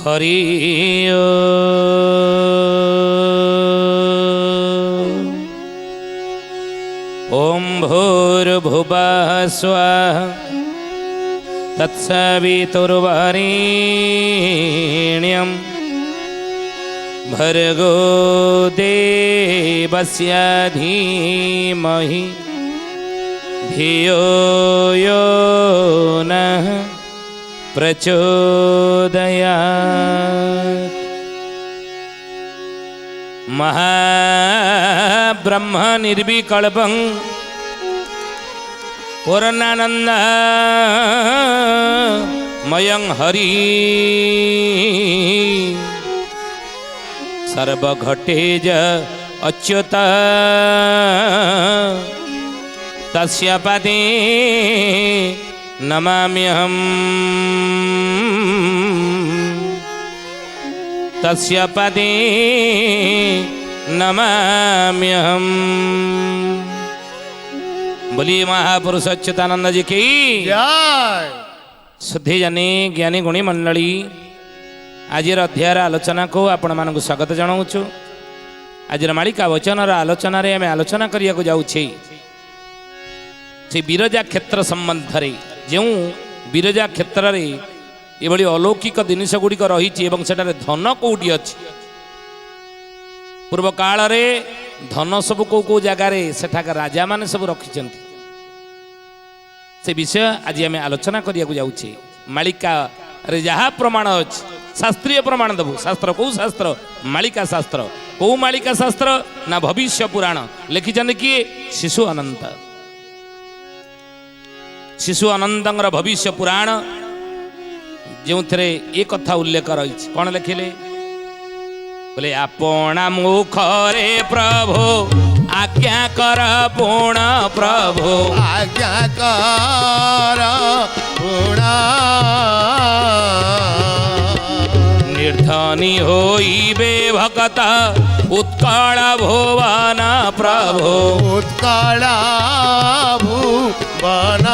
हरि ओम भूर्भुवः स्वः तत्सवितुर्वरेण्यं भर्गो देवस्य धीमहि धियो यो नः प्रचोदयात्। महाब्रह्म निर्विकल्पं पूर्णानन्दमयं हरि सर्वघटेज अच्युत तस्य पदे नमाम्यहम् तस्य पदे नमाम्यहम्। बोलिए महापुरुष अच्युतानंद जी की जय। शुद्धि जानी ज्ञानी गुणी मंडली आज अध्यायर आलोचना को आपण मानक स्वागत जनाऊँ। आज मालिका वचनर आलोचन आम आलोचना करने को जाऊे से विरजा क्षेत्र संबंध रे जो विरजा क्षेत्र रे ये अलौकिक जिनिस गुड़िक रही धन कौटी अच्छी पूर्व काल रे धन सब कौ जगार सेठाक राजा माने सब रखिंट से विषय आज आम आलोचना करने को जाऊे। मालिका रे जहाँ प्रमाण अच्छी शास्त्रीय प्रमाण देवु। शास्त्र कौ शास्त्र मालिका शास्त्र कौ मालिका शास्त्र ना भविष्य पुराण लिखिं किए शिशु अनंत शिशु अनंतर भविष्य पुराण जो थे ये कथा उल्लेख रही कौन लिखिले बोले आपणा मुखरे प्रभु आज्ञा कर पूर्ण प्रभु आज्ञा कर पूर्ण निर्धनी होइबे भगत उत्कल भुवन प्रभु उत्कल भुवन।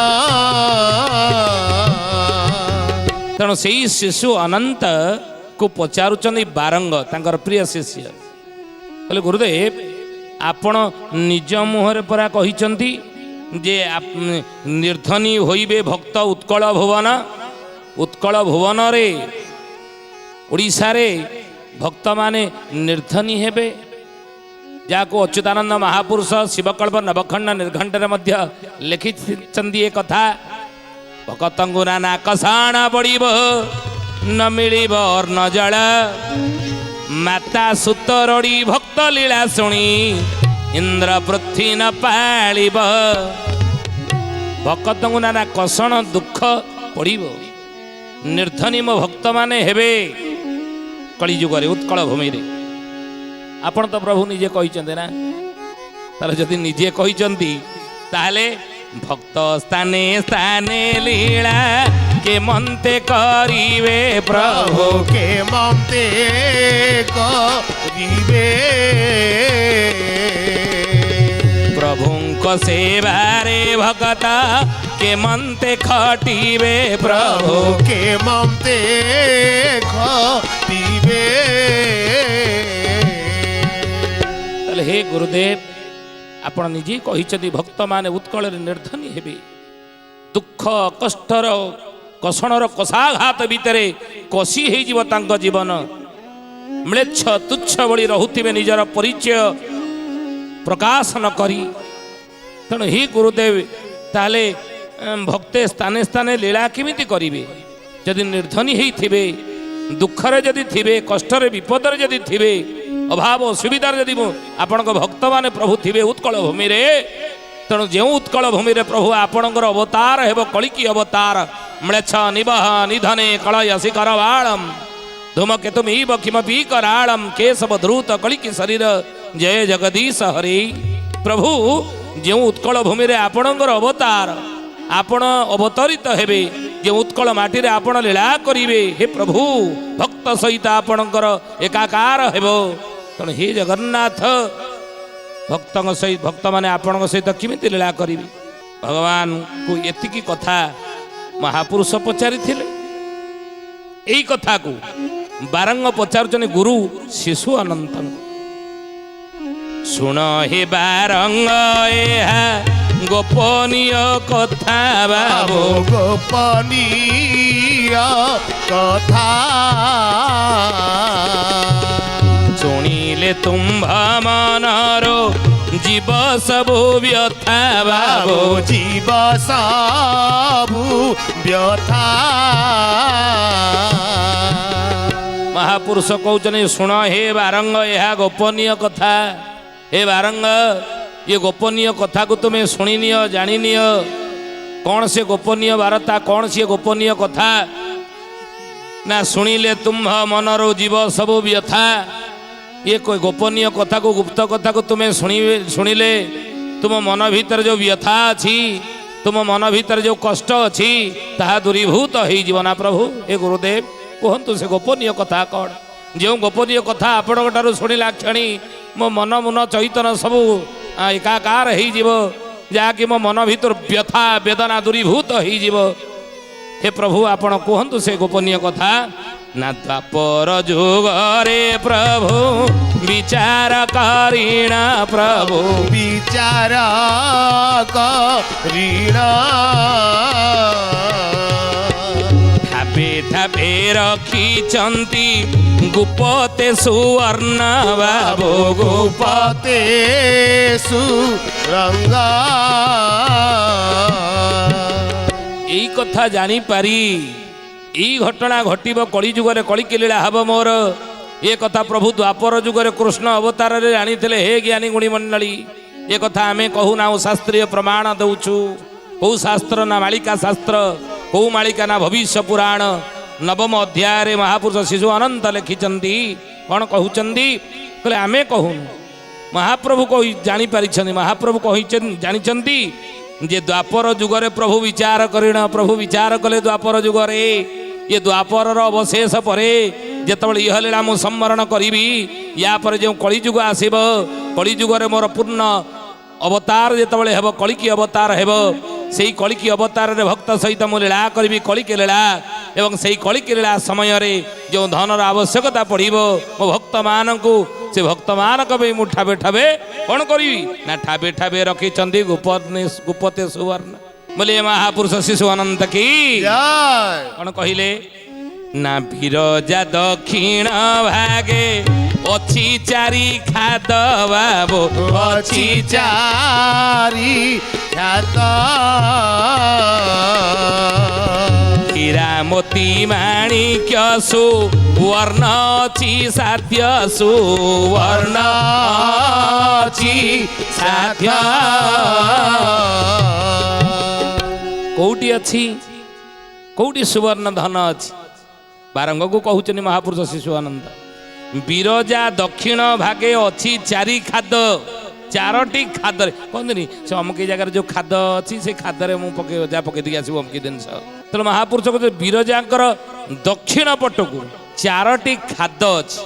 तेणु से शिशु अनंत को पचारुचंदी बारंग तांकर प्रिय शिष्य बोले गुरुदेव आपण निज मुहर परा कहिचंती जे निर्धनी होइबे भक्त उत्कल भुवन रे ओडिशा रे भक्त माने निर्धनी हेबे जाको अच्युतानंद महापुरुष शिवकल्प नवखंड निर्घंट मध्य लिखिछंदी ए कथा भगतंगु नाना कषाण पड़ब न मिलिब अर्ण जल माता सुतरड़ी भक्त लीला शुणी इंद्र पृथ्वी न पालिब भगतंगु नाना कषण दुख पड़ब निर्धनी मो भक्त माने हेबे कलिजुगरे उत्कल भूमि रे। आपण तो प्रभु निजे कहिचंदे ना तार जदि निजे कहिचंती ताहले भक्त स्थाने स्थाने लीला के मनते करिवे प्रभु के मनते करिवे प्रभुंको सेवारे भगत के मनते खटिवे प्रभु के मनते खटिवे। हे गुरुदेव आपण निजे कहिचंदी भक्त माने उत्कल निर्धनी हेबे दुख कष्टर कषणर कषाघात भितर कषि हो जीवन म्लेच्छ तुच्छ बड़ी रहुथिबे निजर परिचय प्रकाश न करी। तेणु हे गुरुदेव ताले भक्ते स्थाने स्थाने लीला केमिति करिवे जदि निर्धनी होइथिबे दुखरे जदि थिबे कष्टरे विपदरे जदि थिबे अभाव असुविधार जदि आपण भक्त माने प्रभु थिबे उत्कल भूमि रे तेणु जो उत्कल भूमि रे प्रभु आपणकर अवतार हेब कलिकी अवतार म्लेच्छ निबह निधने कलय शिखर बाणम धूमकेतुमीव किमपि कराळम केशव धृत कलिकी शरीर जय जगदीश हरि। प्रभु जो उत्कल भूमि रे आपणकर अवतार आपण अवतरित हेबे जो उत्कल माटी रे आपण लीला करिवे हे प्रभु भक्त सहित आपणकर एकाकार हेबो। तेणु हे जगन्नाथ भक्त सहित भक्त माने आपण सहित किमिति लीला करिवे भगवान को एतिकी कथा महापुरुष पचारि थिले। एई कथा को ବାରଙ୍ଗ ପଚାରୁଛନ୍ତି ଗୁରୁ ଶିଶୁ ଅନନ୍ତଙ୍କୁ, ଶୁଣ ହେ ବାରଙ୍ଗ ଏହା ଗୋପନୀୟ କଥା ବାବୁ, ଗୋପନୀୟ କଥା ଶୁଣିଲେ ତୁମ୍ଭ ମନର ଜୀବ ସବୁ ବ୍ୟଥା ବାବୁ, ଜୀବ ସବୁ ବ୍ୟଥା। ମହାପୁରୁଷ କହୁଛନ୍ତି ଶୁଣ ହେ ବାରଙ୍ଗ ଏହା ଗୋପନୀୟ କଥା। ହେ ବାରଙ୍ଗ ଏ ଗୋପନୀୟ କଥାକୁ ତୁମେ ଶୁଣିନିଅ, ଜାଣିନିଅ। କ'ଣ ସେ ଗୋପନୀୟ ବାର୍ତ୍ତା, କ'ଣ ସେ ଗୋପନୀୟ କଥା? ନା ଶୁଣିଲେ ତୁମ୍ଭ ମନର ଜୀବ ସବୁ ବ୍ୟଥା। ଏ ଗୋପନୀୟ କଥାକୁ, ଗୁପ୍ତ କଥାକୁ ତୁମେ ଶୁଣିଲେ ତୁମ ମନ ଭିତରେ ଯେଉଁ ବ୍ୟଥା ଅଛି, ତୁମ ମନ ଭିତରେ ଯେଉଁ କଷ୍ଟ ଅଛି ତାହା ଦୂରୀଭୂତ ହେଇଯିବ ନା ପ୍ରଭୁ। ଏ ଗୁରୁଦେବ କୁହନ୍ତୁ ସେ ଗୋପନୀୟ କଥା କ'ଣ? ଯେଉଁ ଗୋପନୀୟ କଥା ଆପଣଙ୍କ ଠାରୁ ଶୁଣିଲା କ୍ଷଣି ମୋ ମନ ମୁନ ଚୈତନ୍ୟ ସବୁ ଏକାକାର ହେଇଯିବ, ଯାହାକି ମୋ ମନ ଭିତରୁ ବ୍ୟଥା ବେଦନା ଦୂରୀଭୂତ ହେଇଯିବ। ହେ ପ୍ରଭୁ ଆପଣ କୁହନ୍ତୁ ସେ ଗୋପନୀୟ କଥା। ନା ଦ୍ୱାପର ଯୁଗରେ ପ୍ରଭୁ ବିଚାର କରିଣ, ପ୍ରଭୁ ବିଚାର କରିଣ ଠାବେ ଠାବେ ରଖିଛନ୍ତି ଗୁପତେ ସୁବର୍ଣ୍ଣ ବାବୁ, ଗୋପତେ ସୁରଙ୍ଗ। ଏଇ କଥା ଜାଣିପାରି ଏଇ ଘଟଣା ଘଟିବ କଳି ଯୁଗରେ, କଳିକି ଲୀଳା ହବ ମୋର। ଏ କଥା ପ୍ରଭୁ ଦ୍ୱାପର ଯୁଗରେ କୃଷ୍ଣ ଅବତାରରେ ଜାଣିଥିଲେ। ହେ ଜ୍ଞାନୀ ଗୁଣୀ ମଣ୍ଡଳୀ, ଏ କଥା ଆମେ କହୁନାହୁଁ, ଶାସ୍ତ୍ରୀୟ ପ୍ରମାଣ ଦେଉଛୁ। କେଉଁ ଶାସ୍ତ୍ର? ନା ମାଳିକା ଶାସ୍ତ୍ର। କେଉଁ ମାଳିକା? ନା ଭବିଷ୍ୟ ପୁରାଣ ନବମ ଅଧ୍ୟାୟରେ ମହାପୁରୁଷ ଶିଶୁ ଅନନ୍ତ ଲେଖିଛନ୍ତି। କ'ଣ କହୁଛନ୍ତି? କହିଲେ ଆମେ କହୁନୁ, ମହାପ୍ରଭୁ କହି ଜାଣିପାରିଛନ୍ତି। ମହାପ୍ରଭୁ କହିଛନ୍ତି, ଜାଣିଛନ୍ତି ଯେ ଦ୍ୱାପର ଯୁଗରେ ପ୍ରଭୁ ବିଚାର କରିଣ। ପ୍ରଭୁ ବିଚାର କଲେ ଦ୍ୱାପର ଯୁଗରେ। ଏ ଦ୍ୱାପରର ଅବଶେଷ ପରେ ଯେତେବେଳେ ଇହ ଲୀଳା ମୁଁ ସମ୍ମରଣ କରିବି, ୟା ପରେ ଯେଉଁ କଳିଯୁଗ ଆସିବ, କଳିଯୁଗରେ ମୋର ପୂର୍ଣ୍ଣ ଅବତାର ଯେତେବେଳେ ହେବ, କଳିକି ଅବତାର ହେବ, ସେଇ କଳିକି ଅବତାରରେ ଭକ୍ତ ସହିତ ମୁଁ ଲୀଳା କରିବି, କଳିକି ଲୀଳା। ଏବଂ ସେଇ କଳିକି ଲୀଳା ସମୟରେ ଯେଉଁ ଧନର ଆବଶ୍ୟକତା ପଡ଼ିବ ମୋ ଭକ୍ତମାନଙ୍କୁ, ସେ ଭକ୍ତମାନଙ୍କ ପାଇଁ ମୁଁ ଠାବେ ଠାବେ କ'ଣ କରିବି? ନା ଠାବେ ଠାବେ ରଖିଛନ୍ତି ଗୁପତେ ସୁବର୍ଣ୍ଣ। ବୋଲେ ମହାପୁରୁଷ ଶିଶୁ ଅନନ୍ତ କି କ'ଣ କହିଲେ? ନା ବିରଜା ଦକ୍ଷିଣ ଭାଗେ ଅଛି ଚାରି ଖାଦ ବାବୁ, ଅଛି ଚାରି ଖାଦ ହୀରା ମୋତି ମାଣିକ୍ୟ ସୁବର୍ଣ୍ଣ ଅଛି ସାଧ୍ୟ, ସୁବର୍ଣ୍ଣ ଅଛି ସାଧ୍ୟ। କୋଉଠି ଅଛି? କୋଉଠି ସୁବର୍ଣ୍ଣ ଧନ ଅଛି? ବାରଙ୍ଗକୁ କହୁଛନ୍ତି ମହାପୁରୁଷ ଶିଶୁ ଆନନ୍ଦ। ବିରଜା ଦକ୍ଷିଣ ଭାଗେ ଅଛି ଚାରି ଖାଦ, ଚାରୋଟି ଖାଦରେ କହନ୍ତିନି ସେ ଅମୁକ ଜାଗାରେ ଯେଉଁ ଖାଦ ଅଛି ସେ ଖାଦରେ ମୁଁ ଯାହା ପକେଇ ଦେଇକି ଆସିବ ଅମୁକ ଜିନିଷ। ତେଣୁ ମହାପୁରୁଷ କହୁଛନ୍ତି ବିରଜାଙ୍କର ଦକ୍ଷିଣ ପଟକୁ ଚାରୋଟି ଖାଦ ଅଛି।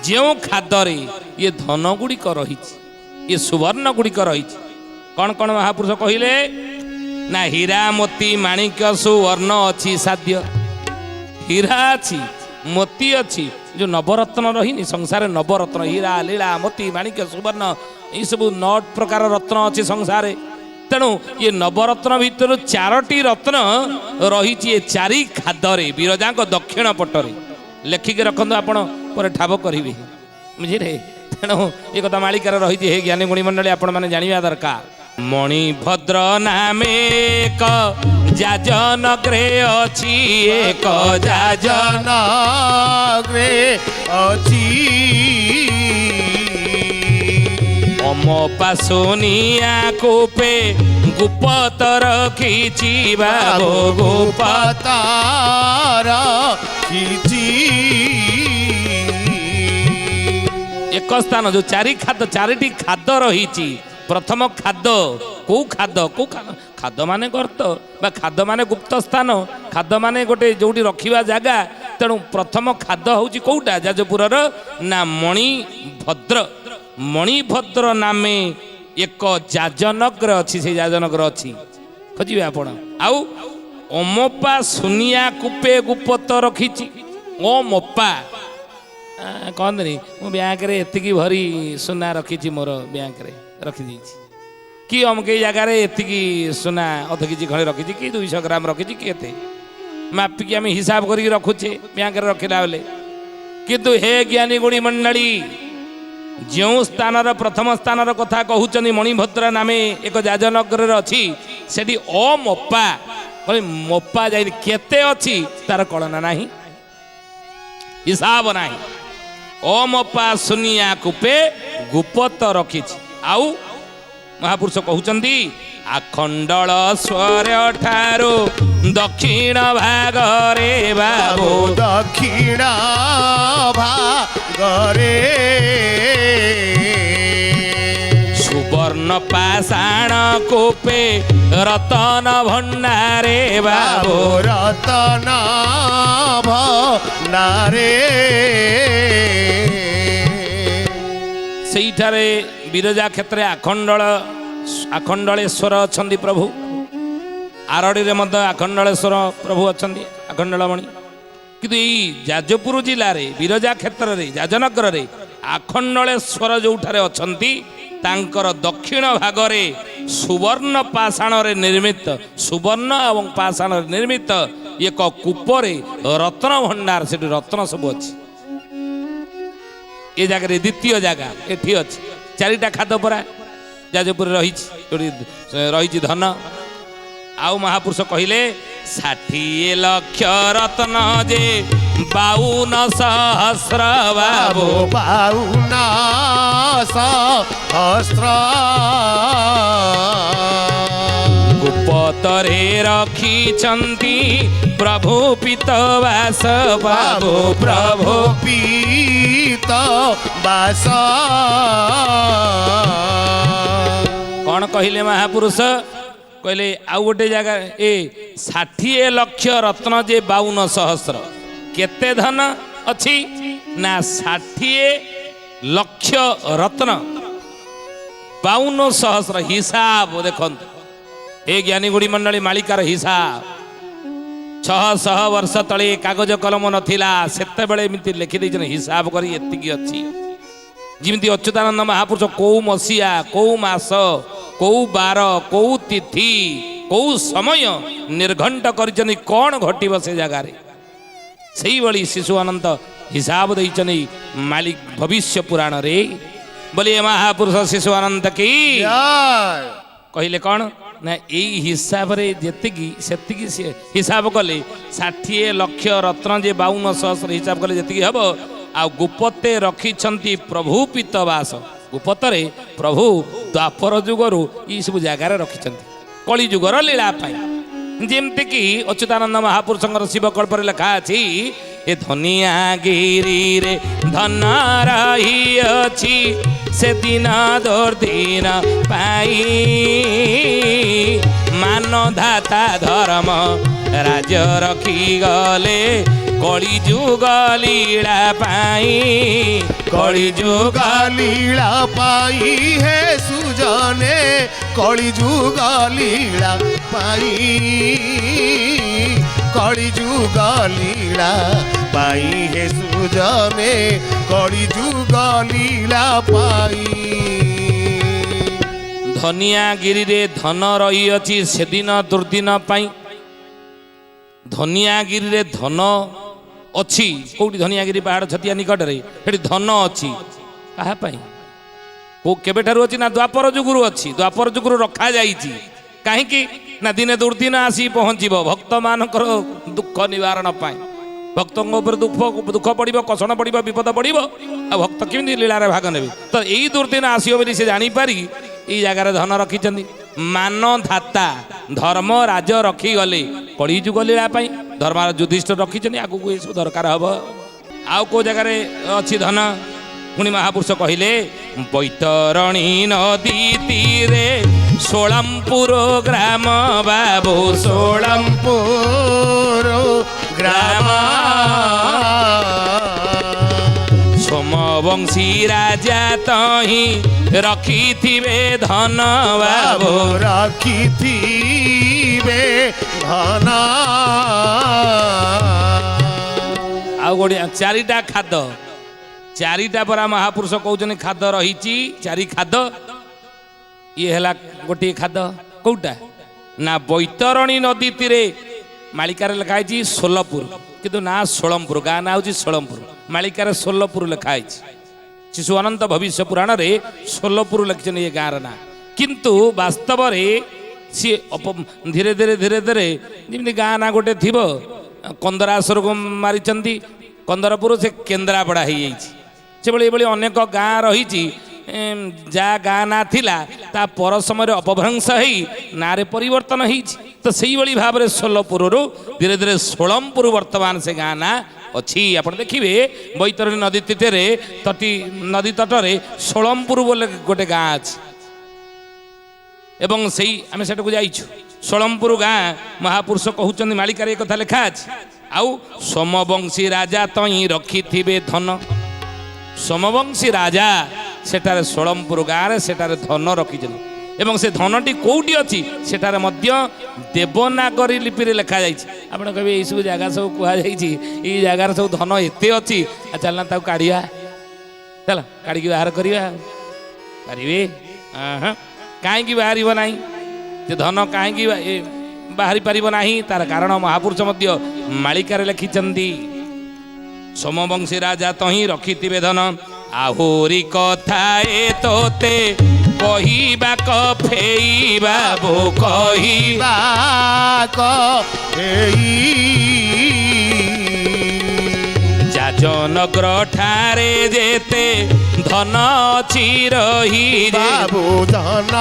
ଯେଉଁ ଖାଦରେ ଇଏ ଧନ ଗୁଡ଼ିକ ରହିଛି, ଇଏ ସୁବର୍ଣ୍ଣ ଗୁଡ଼ିକ ରହିଛି। କ'ଣ କ'ଣ ମହାପୁରୁଷ କହିଲେ? ନା ହୀରା ମୋତି ମାଣିକ୍ୟ ସୁବର୍ଣ୍ଣ ଅଛି ସାଧ୍ୟ। ହୀରା ଅଛି, ମୋତି ଅଛି, ଯେଉଁ ନବରତ୍ନ ରହିନି ସଂସାରରେ, ନବରତ୍ନ ହୀରା ଲୀଳା ମୋତି ମାଣିକ୍ୟ ସୁବର୍ଣ୍ଣ ଏଇସବୁ 9 ପ୍ରକାର ରତ୍ନ ଅଛି ସଂସାରରେ। ତେଣୁ ଇଏ ନବରତ୍ନ ଭିତରୁ 4ଟି ରତ୍ନ ରହିଛି ଏ ଚାରି ଖାଦରେ, ବିରଜାଙ୍କ ଦକ୍ଷିଣ ପଟରେ। ଲେଖିକି ରଖନ୍ତୁ, ଆପଣ ପରେ ଠାବ କରିବେ, ବୁଝିଲେ। ତେଣୁ ଏ କଥା ମାଳିକାରେ ରହିଛି। ହେ ଜ୍ଞାନୀ ଗୁଣୀ ମଣ୍ଡଳୀ, ଆପଣମାନେ ଜାଣିବା ଦରକାର। ମଣିଭଦ୍ର ନାମେ ଏକ ଯାଜନଗ୍ରେ ଅଛି, ଏକ ଯାଜନଗ୍ରେ ଅଛି ଅମପା ସୁନିଆ କୂପେ ଗୁପତ ରଖିଛି ବାବୁ, ଗୁପତ ରଖିଛି। ଏକ ସ୍ଥାନ ଯେଉଁ ଚାରି ଖାଦ, 4ଟି ଖାଦ ରହିଛି। ପ୍ରଥମ ଖାଦ, କୋଉ ଖାଦ? କୋଉ ଖାଦ? ଖାଦ ମାନେ ଗର୍ତ୍ତ ବା ଖାଦ ମାନେ ଗୁପ୍ତ ସ୍ଥାନ, ଖାଦ ମାନେ ଗୋଟେ ଯୋଉଠି ରଖିବା ଜାଗା। ତେଣୁ ପ୍ରଥମ ଖାଦ ହେଉଛି କୋଉଟା? ଯାଜପୁରର ନା ମଣିଭଦ୍ର। ମଣିଭଦ୍ର ନାମେ ଏକ ଯାଜନଗ୍ର ଅଛି, ସେଇ ଯାଜନଗ୍ର ଅଛି, ଖୋଜିବେ ଆପଣ। ଆଉ ଅମପା ସୁନିଆ କୂପେ ଗୁପତ ରଖିଛି। ओ मोपा कहतनी मु बैंक रे एतिकी भरी सुना रखी मोर बैंक रे रखी देछि कि अमके जगार एतिकी सुना अध केजी खड़े रखी कि 200 ग्राम रखी कि एते मापिकी आम हिसाब करके रखुचे बैंक रे रखिला बेले किंतु हे ज्ञानी गुणी मंडली जो स्थान प्रथम स्थान कथा कहउचनी मणिभद्र नामे एक जाजनगर अच्छी सेठी अमोपा मोपा जाई केते अच्छी तार कलना नाही हिसाब नाही अमोपा सुनिया कूपे गुपत रखी आउ महापुरुष कहउचंदी आखंडल स्वर ठारो दक्षिण भाग रे बाबू दक्षिण भागरे सुवर्ण पाषाण कूपे रतन भंडारे बाबू रतन भंडारे सेठारे विरजा क्षेत्र आखंडलेश्वर अच्छी प्रभु आरड़ी रे मध्य आखंडलेश्वर प्रभु अच्छा आखंडलमणि किंतु यही जाजपुर जिले में विरजा क्षेत्र में जाजनगर में आखंडलेश्वर जोठारे अच्छी तांकर दक्षिण भागरे सुवर्ण पाषाण निर्मित सुवर्ण एवं पाषाण निर्मित एक कूपरे रत्न भंडार से रत्न सब अच्छी ये जगह द्वितीय जगह एठी अच्छी चारिटा खाद परा जाजपुर रही धन आउ महापुरुष कहले 60 लक्ष रत्न जे 52 सहस्र बाबू 52 सहस्र गुप्तरे रखिछन्ति प्रभु पीतवास बाबू प्रभु पीत बास कौन कहले महापुरुष कहले आउ गोटे जगह 60 लक्ष रत्न जे 52 सहस्र केते धन अच्छी ना 60 लक्ष रत्न 52 सहस्र हिसाब देखो हे ज्ञानी गुड़ी मंडली मालिकार हिसाब 600 वर्ष तले कागज कलम नथिला सेते बेले एमती लिखि दैछन हिसाब करी एतिकी अच्छी जिमती अच्युतानंद महापुरुष कौ मसीहा कौ मास कौ बार कौ तिथि कौ समय निर्घंट कर कौन घटव से जगार से भाई शिशु अनंत हिसाब देइछनी मालिक भविष्य पुराण रे बोलिए महापुरुष शिशु अनंत की कहले कौन ना यही हिसाब रे जेतिकी सेतिकी हिसाब कले 60 लक्ष रत्न जे 52 सहस्र हिसाब कले जेतिकी हबो आ गुपते रखिछन्ति प्रभु पीतवास गुपतरे प्रभु द्वापर जुगरु ई सब जगार रखिछन्ति कली जुगर लीला पाई जेमति कि अच्युतानंद महापुरुषंकर शिवकल्पर लेखा अछि ए धनिया गिरी रे धन रही अछि से दिन दुर्दिन पाई मानधाता धर्म राज रखी गले कली जुग लीला पाई कली जुग लीला पाई है सुजने कली जुग लीला पाई कली जुग लीला पाई है सुजने कली जुग लीला पाई धनिया गिरी रे धन रही अछि से दिन दुर्दिन पाई धनिया गिरी रे धन अच्छी कौटी धनियागिरी पहाड़ छतिया निकट में धन अच्छी कहा केबेठारु अच्छी ना द्वापर जुगुरु अच्छी द्वापर जुगुरु रखा जाइछि कहीं ना दिने दुर्दिन आसी पहुँचब भक्त मानकर दुख निवारण पाई भक्तों ऊपर दुख पड़ो कषण पड़ो विपद पड़ो आ भक्त केमी लीला भाग ने तो यही दुर्दिन आसो बोली से जानीपारी ये जगार धन रखिंट मान धाता धर्म राज रखी गले कली जुग लीला धर्म युधिष्ठिर रखी आगू ये सब दरकार हम आउ को जगार अच्छी धन पुणी महापुरुष कहले बैतरणी नदी तीरे सोलमपुर ग्राम बाबू सोलमपुर ग्राम सोमवंशी राजा तही रखी धन बाबू रखी धन ଆଉ गोटे चारिटा खाद चारिटा परा महापुरुष कहते खाद रही चारि खाद ये है गोटे खाद कौटा ना बैतरणी नदी तीरे मालिकार लिखाई सोलपुर किंतु ना सोलमपुर गाँ ना हूँ सोलमपुर मालिकार सोलपुर लिखाई शिशु अनंत भविष्य पुराण रे सोलपुर लिखिन ये गाँव ना किंतु वास्तव सी धीरे धीरे धीरे धीरे जमी गाँ ना गोटे थी कंदरासर को मारी कंदरपुर से केन्द्रापड़ा हो जाए अनेक गाँ रही जा गाँ ना थिला ता पर समय अपभ्रंश हो ना रे परिवर्तन हो तो से भाव में सोलपुर धीरे धीरे सोलमपुर वर्तमान से गाँ ना अच्छी आप देखिए बैतरणी नदी तीरे तटी नदी तटरे सोलमपुर बोले गोटे गाँ अच्छी एवं से आम से जाइछु सोलमपुर गाँ महापुरुष कहते मालिकार एक कथा लिखा अच्छे आउ सोमवंशी राजा तई रखी थे धन सोमवंशी राजा सेठारे सोलमपुर गाँव सेठारे धन रखी एवं से धनटी कौटी अच्छी सेठारे मध्य देवनागरी लिपि लिखा जाइए आप कहे ये सब जगह सब कहुई जगार सब धन एत अच्छी चलना ताको काढ़ा चल काढ़ी बाहर करवा पारे कहीं बाहर ना धन कहीं बाहरी पार ना तार कारण महापुरुष मध्य मालिकार लिखिंट सोमवंशी राजा तही रखी धन आहुरी कथा तोते कहिबा कफेइबा बो कहिबा जाजनगर ठारे जेते धन अछि रही बाबू धन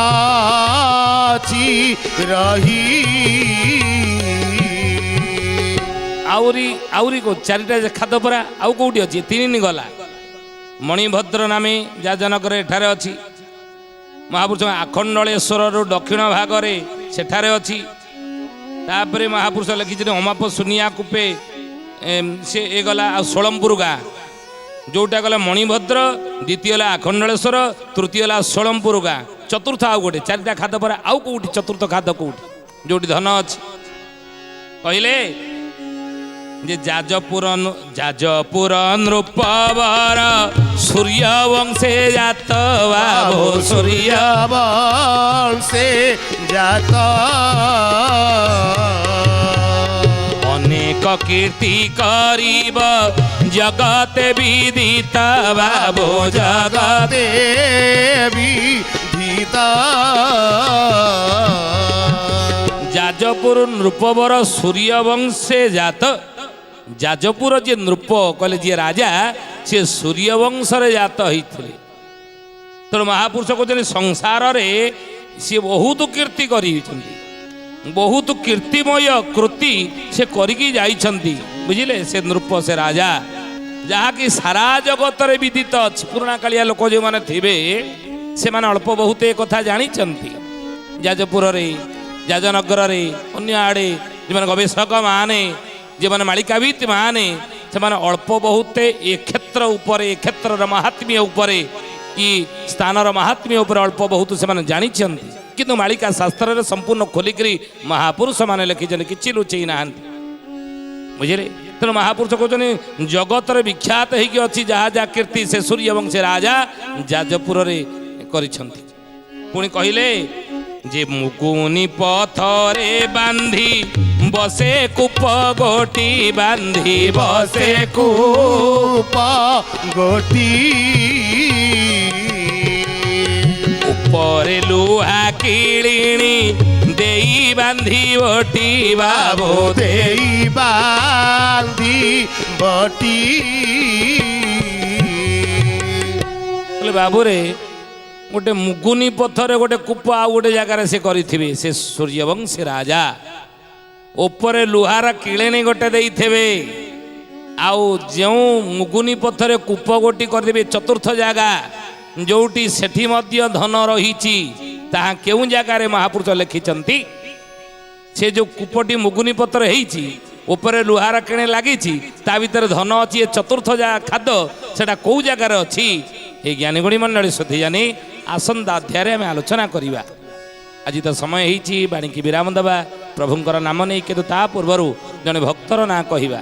अछि रही आउरी को चारिटा खाद परा आउ कौटी अच्छी तीन गला मणिभद्र नामे जाजनगर एठारे अच्छी महापुरुष आखंडलेश्वर दक्षिण भाग सेठारे अच्छी तापरे महापुरुष लिखि अमाप सुनिया कूपे से ए गला आ सोलमपुर गाँ जोटा गला मणिभद्र द्वितीय आखंडलेश्वर तृतीय सोलमपुर गाँ चतुर्थ आउ गोटे चारिटा खाद पर आउ कौटी चतुर्थ खाद कौटी जोटी धन अच्छी कहले जे जाजपुर नृपवर सूर्यवंशे जात बाबो सूर्यवंशे जात अनेक कीर्ति करीब जगते विदित बाबो जगते विदित जाजपुर नृपवर सूर्यवंशे जात जाजपुर जे नृप कहले जी राजा सी सूर्यवंश जात होते तेणु महापुरुष कहते संसार रे सी बहुत कीर्ति कर बहुत कीर्तिमय कृति से करके जाइछंती बुझिले से नृप से राजा जहाँकि सारा जगत रे विदित अच्छी पुराणा कालिया लोक जो मैंने थे से माने अल्प बहुत एक कथा जानी जाजपुर रे जाजनगर रे अन्य आड़े जो गवेषक माने जो मैंने मालिकावित माने से माने अल्प बहुत ए क्षेत्र उपर ए क्षेत्र महात्म्य उपर ई स्थानर महात्म्य उपर अल्प बहुत से माने जानी किंतु मालिका शास्त्र रे संपूर्ण खोलिकी महापुरुष माने लिखिछन किछि लुचेई नाहंती बुझिले तेणु महापुरुष कहते जगत रे विख्यात होगी अच्छी जहाँ जहाँ कीर्ति से सूर्यवंशी राजा जाजपुर रे करिछंती पुणी कहले जे मुकुनी पथरे बांधी बसे कूप गोटी बांधी बसे कूप गोटी ऊपर लुहा किलिणी देई बांधी बटी बाबो देई बांधी बटी बाबू रे गोटे मुगुनी पथर गोटे कूप आउ गोटे जगार से करें से सूर्यवंशी राजा उपरे लुहार किलेनी गोटे देइथिबे आउ जो मुगुनी पथर कूप गोटी करदेबे चतुर्थ जगह जोटी सेठी मध्य धन रही ताहा केउ जगार महापुरुष लिखिचंती से जो कूपटी मुगुनी पथर होईची उपरे लुहार किणे लगी ता भीतर धन अच्छी चतुर्थ खाद सेटा कौ जगार अच्छी ये ज्ञानीगुणी मंडली सुधी जानी आसंता अध्याय आम आलोचना करवा आज तो समय होती बाणी की विराम देवा प्रभुंर नाम नहीं किंतु ता पूर्वर जड़े भक्तर ना कहवा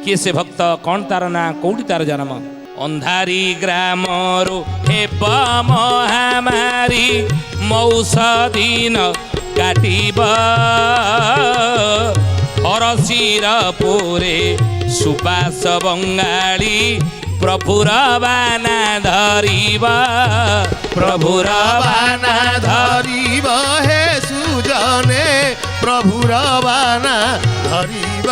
किए से भक्त कौन तार ना कौटी तार जन्म अंधारी ग्रामरू हेब महामारी मौसदिन काटिब हरसिर पुरे सुबास बंगाली प्रभुर बाना धरिब प्रभुर बाना धरिब हे सुजने प्रभुर बाना धरिब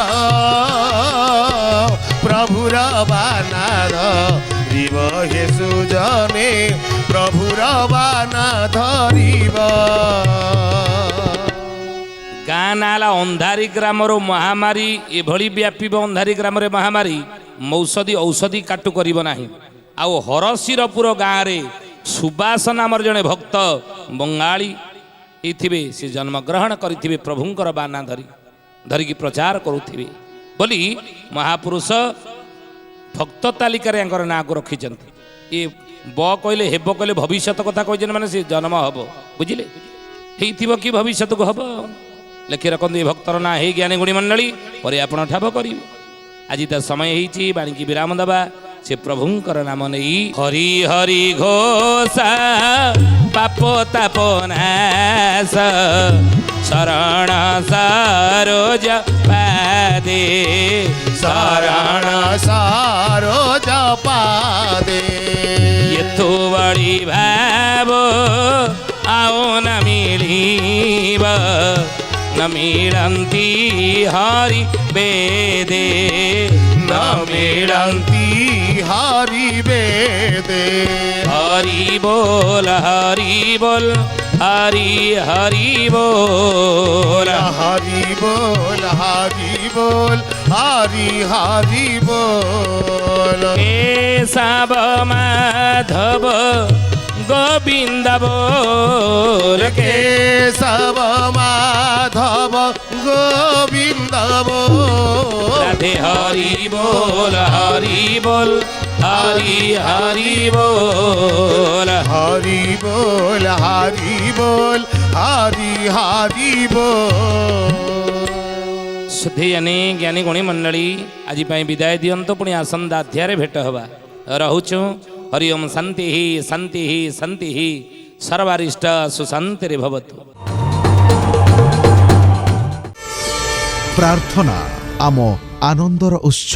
प्रभुर बाना धरिब हे सुजने प्रभुर बाना धरिब गाँ नाला अंधारी ग्रामर महामारी एभली व्यापीब अंधारी ग्राम महामारी मौषधि औषधि काटु करिब नाही आउ हरसिरपुर गाँव रे सुबास नामर जड़े भक्त बंगाली ହେଇଥିବେ से जन्मग्रहण करिथिबे प्रभुंकर बाना धरिकी प्रचार करुथिबे बोली महापुरुष भक्त तालिकार नाँ को रखिछन्ति ये ब कहले हेब कहले भविष्यत कथा कहछन माने से जन्म हब बुझिले ହେଇଥିବ कि भविष्यत को हब लेखि रखते भक्तर ना हे ज्ञानी गुणी मंडली पर आपण ठाब करेंगे आज तो समय होती बाणीकी विराम दबा से प्रभुंकर नाम नहीं हरि हरि घोषा पाप ताप नाश शरण सरोज पादे शरण सरोज पादे यथो बड़ी भाव आओ न मिलीब न मिलन्ति हरि वेदे न मिलन्ति हरि वेदे हरि बोल हरि बोल हरि हरि बोल हरि बोल हरि बोल हरि हरि बोल केशव माधव गोविंद बोल केशव माधव गोविंद बोल राधे हरि बोल हरि बोल हरि हरि बोल हरि बोल हरि बोल हरि हरि बोल सुधीयनी ज्ञानी गुणी मंडली आज विदाय दियंतु पुणी आसंदा अध्याय भेट हवा रहुचु हरि ओम शांति ही शांति ही शांति ही सर्वारिष्ट सुशांति भवतु। प्रार्थना आम आनंदर उत्स।